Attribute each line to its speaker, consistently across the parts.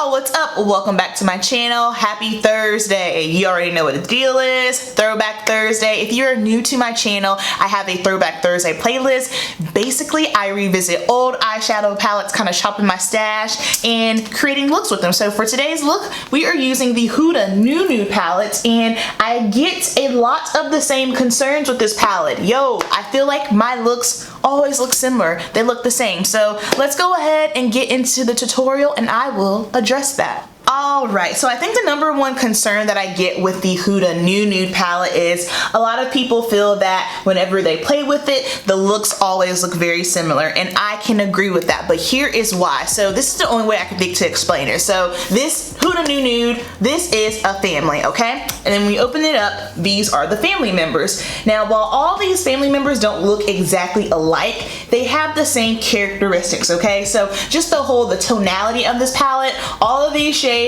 Speaker 1: y'all, what's up? Welcome back to my channel. Happy Thursday. You already know what the deal is. Throwback Thursday. If you're new to my channel, I have a Throwback Thursday playlist. Basically, I revisit old eyeshadow palettes, kind of shopping my stash and creating looks with them. So for today's look, we are using the Huda New Nude palette, and I get a lot of the same concerns with this palette. Yo, I feel like my looks always look similar. They look the same. So let's go ahead and get into the tutorial and I will address that. Alright, so I think the number one concern that I get with the Huda New Nude palette is a lot of people feel that whenever they play with it, the looks always look very similar, and I can agree with that, but here is why. So this is the only way I can think to explain it. So this Huda New Nude, this is a family, okay? And then when we open it up, these are the family members. Now, while all these family members don't look exactly alike, they have the same characteristics, okay? So just the tonality of this palette, all of these shades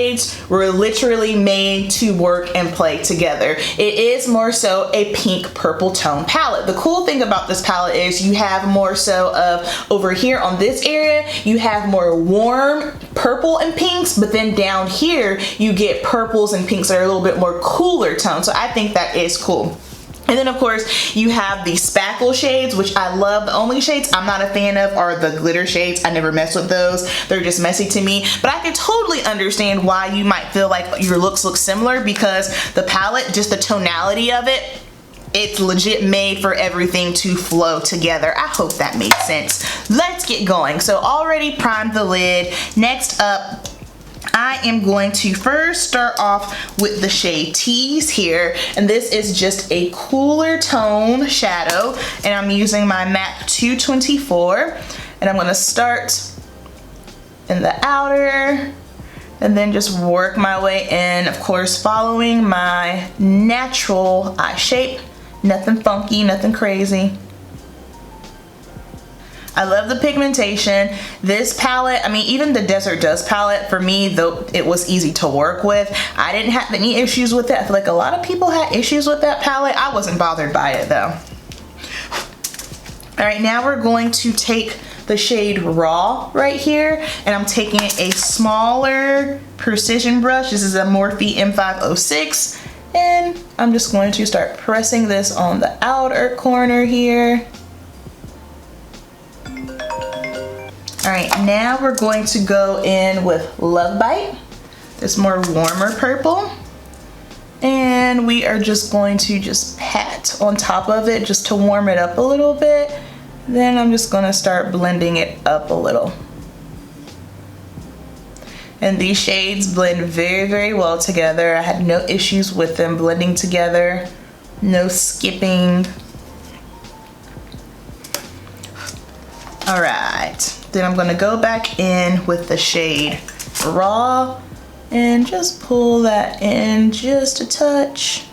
Speaker 1: were literally made to work and play together. It is more so a pink purple tone palette. The cool thing about this palette is you have more so of over here on this area, you have more warm purple and pinks, but then down here you get purples and pinks that are a little bit more cooler tones. So I think that is cool. And then of course you have the spackle shades, which I love. The only shades I'm not a fan of are the glitter shades. I never mess with those. They're just messy to me. But I can totally understand why you might feel like your looks look similar, because the palette, just the tonality of it, it's legit made for everything to flow together. I hope that made sense. Let's get going. So already primed the lid. Next up, I am going to first start off with the shade Tease here, and this is just a cooler tone shadow, and I'm using my MAC 224, and I'm going to start in the outer and then just work my way in, of course following my natural eye shape. Nothing funky, nothing crazy. I love the pigmentation. This palette, I mean, even the Desert Dust palette, for me, though it was easy to work with, I didn't have any issues with it. I feel like a lot of people had issues with that palette. I wasn't bothered by it though. All right, now we're going to take the shade Raw right here, and I'm taking a smaller precision brush. This is a Morphe M506, and I'm just going to start pressing this on the outer corner here. All right, now we're going to go in with Love Bite, this more warmer purple, and we are just going to just pat on top of it just to warm it up a little bit. Then I'm just going to start blending it up a little. And these shades blend very, very well together. I had no issues with them blending together, no skipping. All right. Then I'm gonna go back in with the shade Raw and just pull that in just a touch.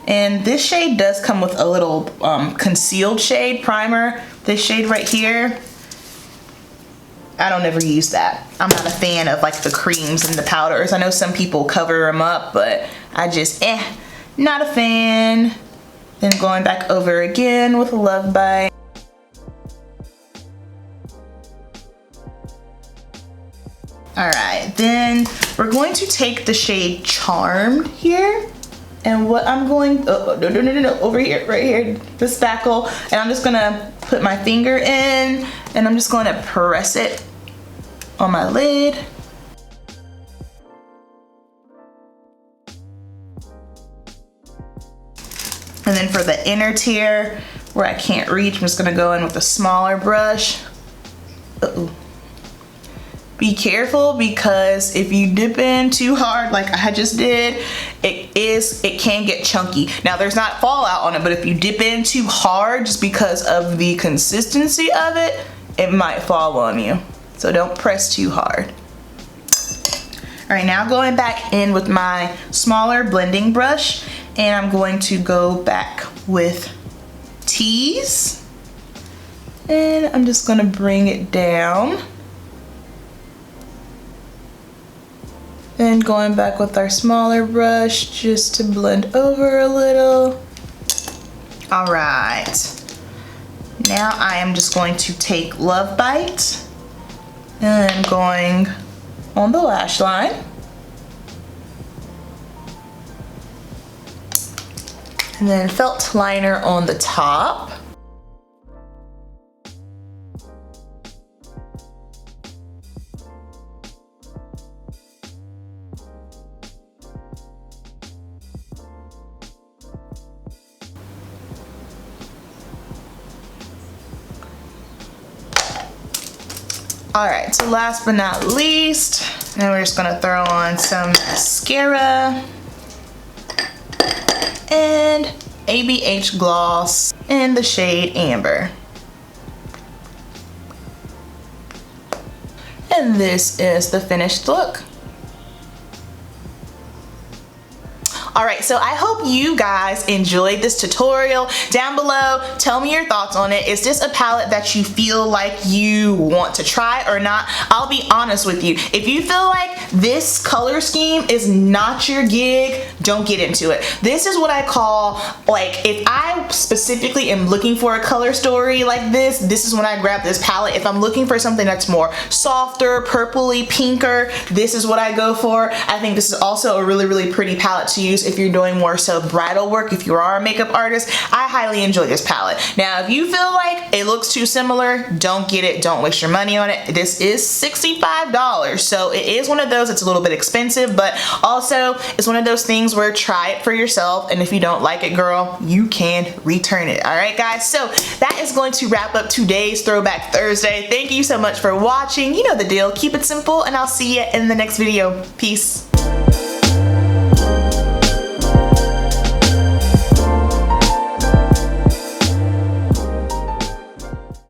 Speaker 1: And this shade does come with a little concealed shade primer. This shade right here, I don't ever use that. I'm not a fan of like the creams and the powders. I know some people cover them up, but I just, not a fan. Then going back over again with Love Bite. All right, then we're going to take the shade Charmed here. And what I'm going, no, over here, right here, the spackle. And I'm just gonna put my finger in and I'm just gonna press it on my lid. And then for the inner tier, where I can't reach, I'm just gonna go in with a smaller brush. Uh-oh. Be careful, because if you dip in too hard like I just did, it can get chunky. Now there's not fallout on it, but if you dip in too hard just because of the consistency of it, it might fall on you. So don't press too hard. All right, now going back in with my smaller blending brush, and I'm going to go back with Tease, and I'm just gonna bring it down. Then going back with our smaller brush just to blend over a little. All right, Now I am just going to take Love Bite and I'm going on the lash line. And then felt liner on the top. All right, so last but not least, now we're just gonna throw on some mascara and ABH gloss in the shade Amber. And this is the finished look. Alright, so I hope you guys enjoyed this tutorial. Down below, tell me your thoughts on it. Is this a palette that you feel like you want to try or not? I'll be honest with you. If you feel like this color scheme is not your gig, don't get into it. This is what I call, like, if I specifically am looking for a color story like this is when I grab this palette. If I'm looking for something that's more softer, purpley, pinker, this is what I go for. I think this is also a really, really pretty palette to use if you're doing more so bridal work. If you are a makeup artist, I highly enjoy this palette. Now, if you feel like it looks too similar, don't get it. Don't waste your money on it. This is $65, so it is one of those. It's a little bit expensive, but also it's one of those things where try it for yourself, and if you don't like it, girl, you can return it. All right, guys, so that is going to wrap up today's Throwback Thursday. Thank you so much for watching. You know the deal. Keep it simple, and I'll see you in the next video. Peace.